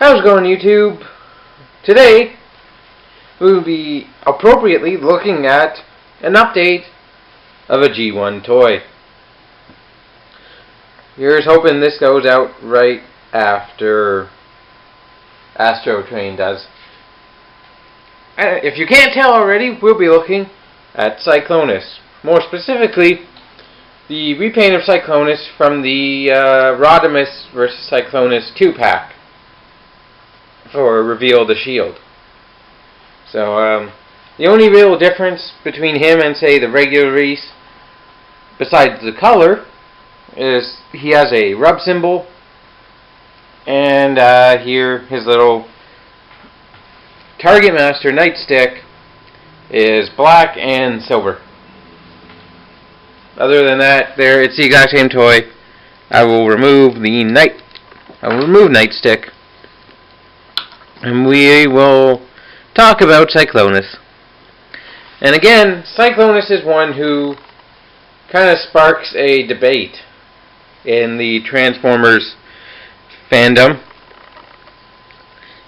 How's it going, YouTube? Today, we will be appropriately looking at an update of a G1 toy. Here's hoping this goes out right after Astro Train does. If you can't tell already, we'll be looking at Cyclonus. More specifically, the repaint of Cyclonus from the Rodimus vs. Cyclonus 2-pack for Reveal the Shield. So, the only real difference between him and, say, the regular Reese, besides the color, is he has a rub symbol, and here his little Target Master nightstick is black and silver. Other than that, it's the exact same toy. I will remove nightstick, and we will talk about Cyclonus. And again, Cyclonus is one who kind of sparks a debate in the Transformers fandom.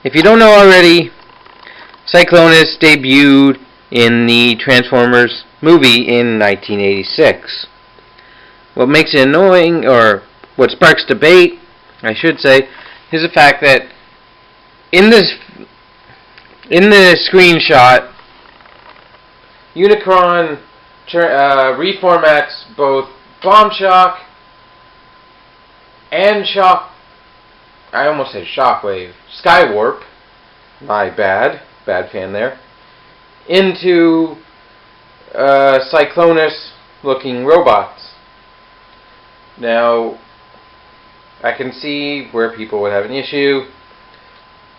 If you don't know already, Cyclonus debuted in the Transformers movie in 1986. What makes it annoying, or what sparks debate, I should say, is the fact that in the screenshot, Unicron reformats both Bomb Shock and I almost said Shockwave, Skywarp, my bad fan there, into Cyclonus looking robots. Now, I can see where people would have an issue.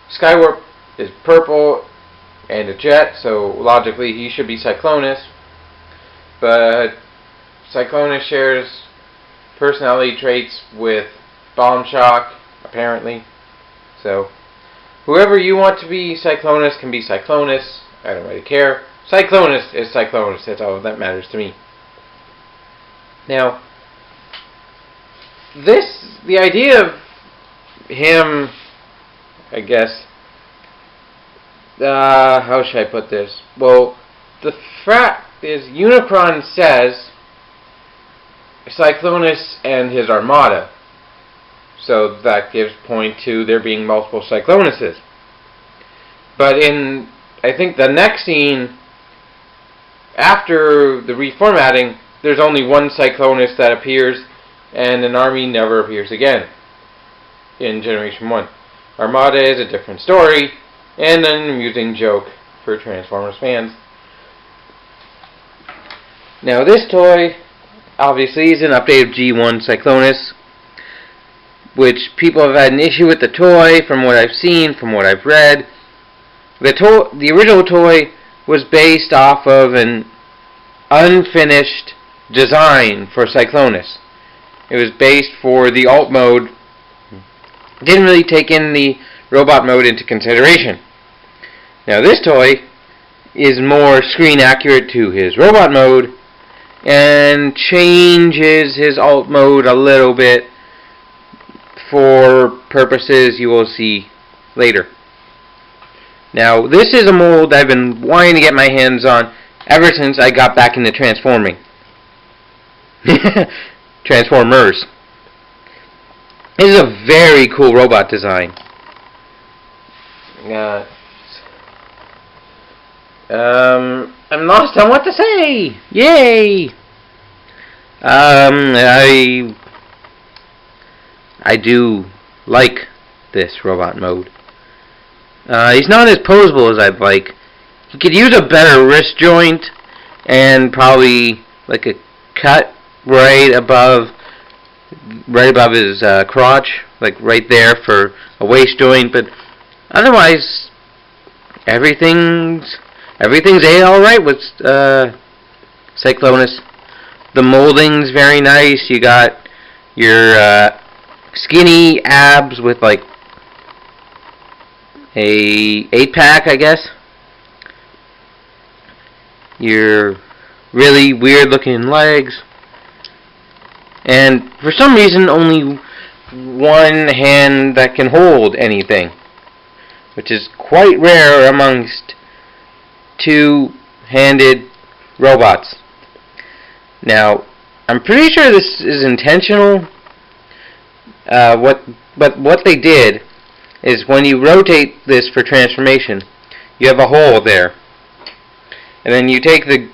Skywarp is purple and a jet, so logically he should be Cyclonus. But Cyclonus shares personality traits with Bomb Shock, apparently. So, whoever you want to be Cyclonus can be Cyclonus. I don't really care. Cyclonus is Cyclonus. That's all that matters to me. Now, the idea of him, I guess, how should I put this? Well, the fact is, Unicron says Cyclonus and his armada. So that gives point to there being multiple Cyclonuses. But in, I think, the next scene, after the reformatting, there's only one Cyclonus that appears, and an army never appears again in Generation 1. Armada is a different story, and an amusing joke for Transformers fans. Now this toy, obviously, is an update of G1 Cyclonus, which people have had an issue with the toy, from what I've seen, from what I've read. The original toy was based off of an unfinished design for Cyclonus. It was based for the alt mode. Didn't really take in the robot mode into consideration. Now this toy is more screen accurate to his robot mode and changes his alt mode a little bit for purposes you will see later. Now, this is a mold I've been wanting to get my hands on ever since I got back into transforming. Transformers. This is a very cool robot design. I'm lost on what to say! Yay! I do like this robot mode. He's not as posable as I'd like. He could use a better wrist joint and probably like a cut right above his crotch, like right there for a waist joint. But otherwise, everything's alright with Cyclonus. The molding's very nice. You got your skinny abs with like a 8-pack, I guess. Your really weird looking legs. And for some reason only one hand that can hold anything. which is quite rare amongst two-handed robots. Now, I'm pretty sure this is intentional. What they did is when you rotate this for transformation, you have a hole there. And then you take the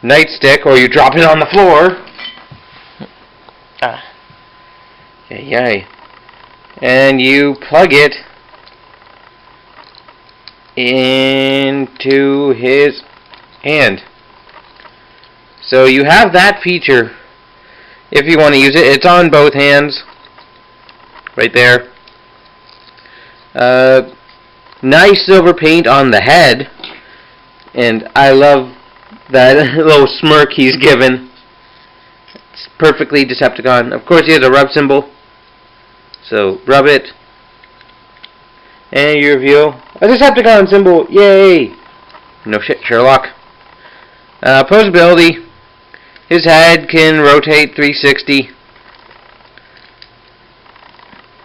nightstick, or you drop it on the floor. Yay. And you plug it into his hand. So you have that feature if you want to use it. It's on both hands. Right there. Nice silver paint on the head. And I love that little smirk he's given. It's perfectly Decepticon. Of course he has a rub symbol. So rub it. And you reveal a Decepticon symbol. Yay! No shit, Sherlock. Posability. His head can rotate 360.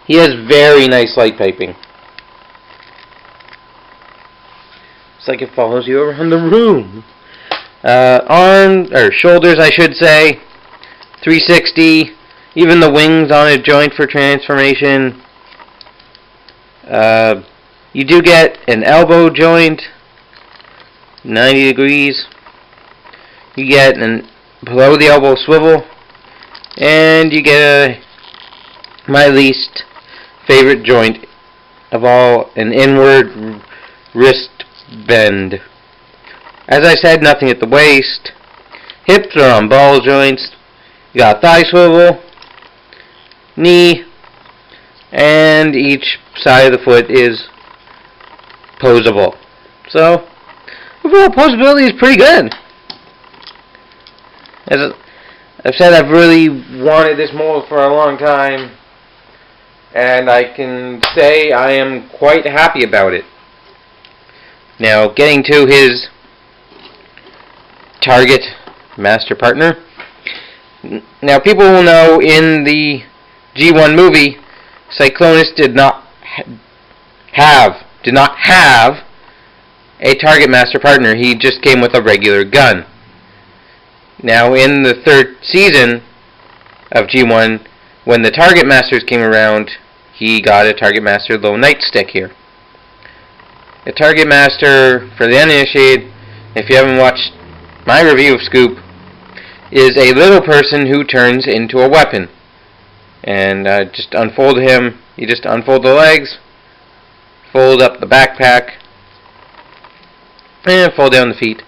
He has very nice light piping. It's like it follows you around the room. Arms, or shoulders I should say, 360. Even the wings on a joint for transformation. You do get an elbow joint, 90 degrees. You get an below the elbow swivel, and you get my least favorite joint of all, an inward wrist bend. As I said, nothing at the waist. Hips are on ball joints. You got thigh swivel, knee, and each side of the foot is posable. So, overall posability is pretty good. As I've said, I've really wanted this mold for a long time, and I can say I am quite happy about it. Now, getting to his target master partner. Now, people will know in the G1 movie, Cyclonus did not have a target master partner. He just came with a regular gun. Now, in the third season of G1, when the Target Masters came around, he got a Target Master little nightstick here. A Target Master, for the uninitiated, if you haven't watched my review of Scoop, is a little person who turns into a weapon. And just unfold him. You just unfold the legs, fold up the backpack, and fold down the feet.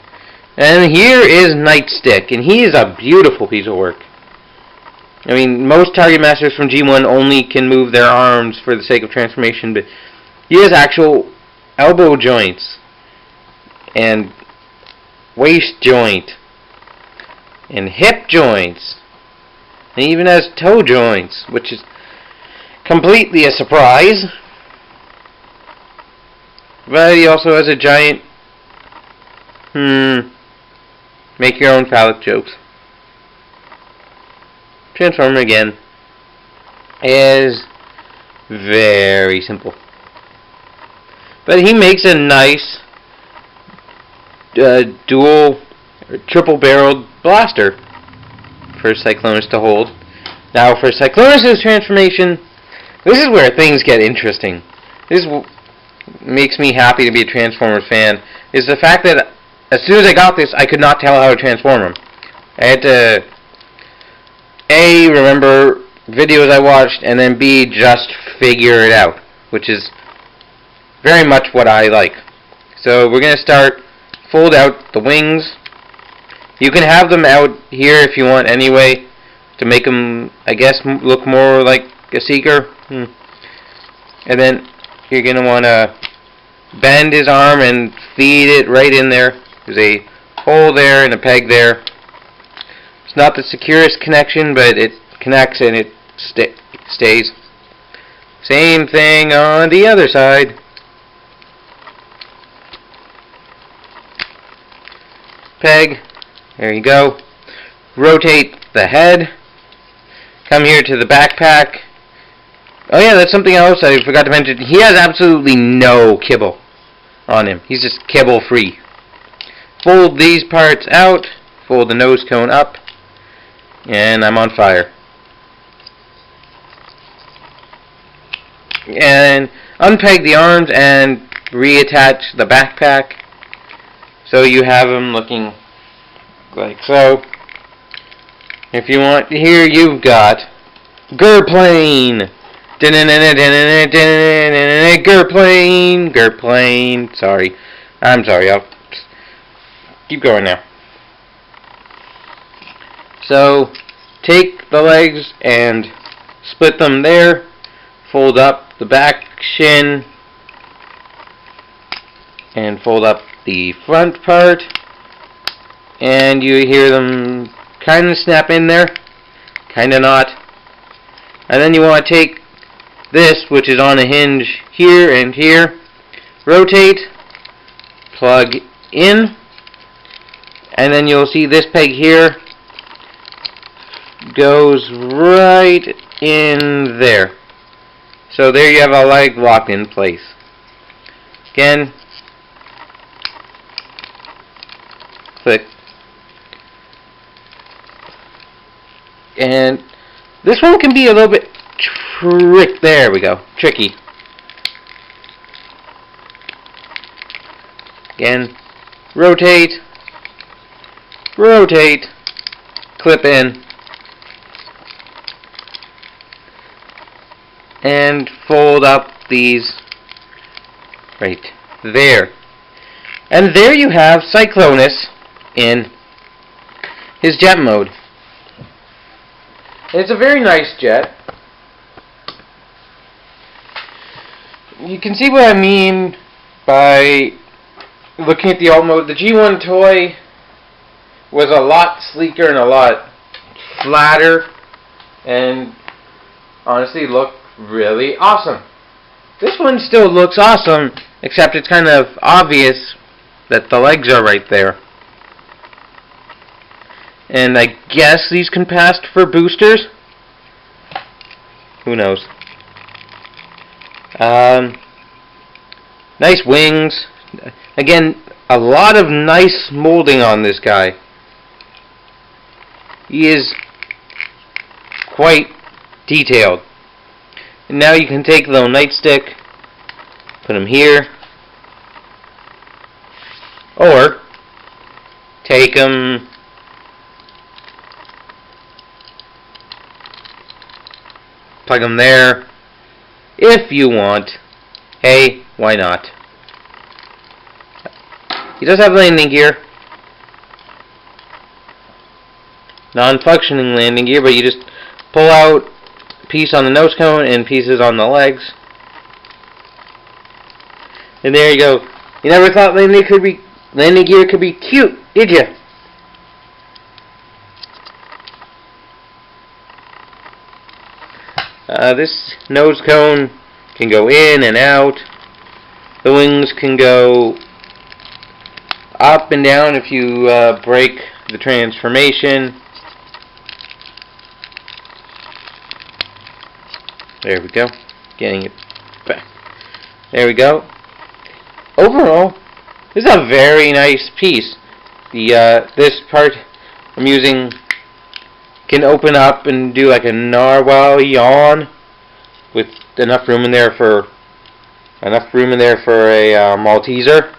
And here is Nightstick, and he is a beautiful piece of work. I mean, most Target Masters from G1 only can move their arms for the sake of transformation, but he has actual elbow joints, and waist joint, and hip joints, and he even has toe joints, which is completely a surprise. But he also has a giant make your own phallic jokes. Transform again is very simple. But he makes a nice dual or triple barreled blaster for Cyclonus to hold. Now for Cyclonus' transformation, this is where things get interesting. This makes me happy to be a Transformers fan, is the fact that as soon as I got this, I could not tell how to transform him. I had to A, remember videos I watched, and then B, just figure it out, which is very much what I like. So we're going to start, fold out the wings. You can have them out here if you want anyway, to make them, I guess, look more like a Seeker. And then you're going to want to bend his arm and feed it right in there. There's a hole there and a peg there. It's not the securest connection, but it connects and it stays. Same thing on the other side. Peg. There you go. Rotate the head. Come here to the backpack. Oh yeah, that's something else I forgot to mention. He has absolutely no kibble on him. He's just kibble free. Fold these parts out, fold the nose cone up, and I'm on fire. And unpeg the arms and reattach the backpack so you have them looking like so. If you want, here you've got Gurplane. Gurplane, Gurplane. Sorry, I'm sorry. I'll keep going now. So take the legs and split them there. Fold up the back shin and fold up the front part, and you hear them kind of snap in there, kind of not. And then you want to take this, which is on a hinge here and here, rotate, plug in, and then you'll see this peg here goes right in there. So there you have a leg locked in place. Again, click. And this one can be a little bit there we go, tricky. Again, rotate, rotate, clip in, and fold up these right there. And there you have Cyclonus in his jet mode. It's a very nice jet. You can see what I mean by looking at the alt mode. The G1 toy was a lot sleeker and a lot flatter, and honestly looked really awesome. This one still looks awesome, except it's kind of obvious that the legs are right there. And I guess these can pass for boosters. Who knows? Nice wings. Again, a lot of nice molding on this guy. He is quite detailed. And now you can take the little nightstick, put him here, or take him plug him there if you want. Hey, why not? He does have landing gear. Non-functioning landing gear, but you just pull out a piece on the nose cone and pieces on the legs. And there you go. You never thought landing gear could be cute, did you? This nose cone can go in and out. The wings can go up and down if you break the transformation. There we go. Getting it back. There we go. Overall, this is a very nice piece. This part I'm using can open up and do like a narwhal yawn with enough room in there for a Malteser,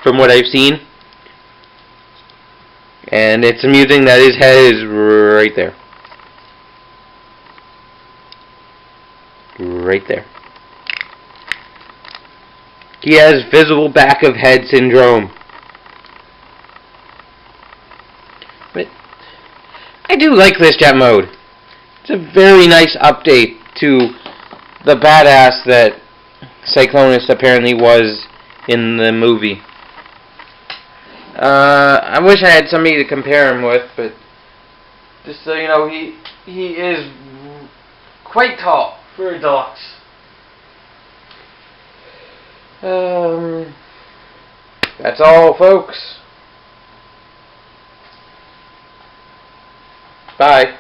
from what I've seen. And it's amusing that his head is right there. Right there. He has visible back of head syndrome. But I do like this jet mode. It's a very nice update to the badass that Cyclonus apparently was in the movie. I wish I had somebody to compare him with, but just so you know, he is quite tall for a deluxe. That's all, folks. Bye.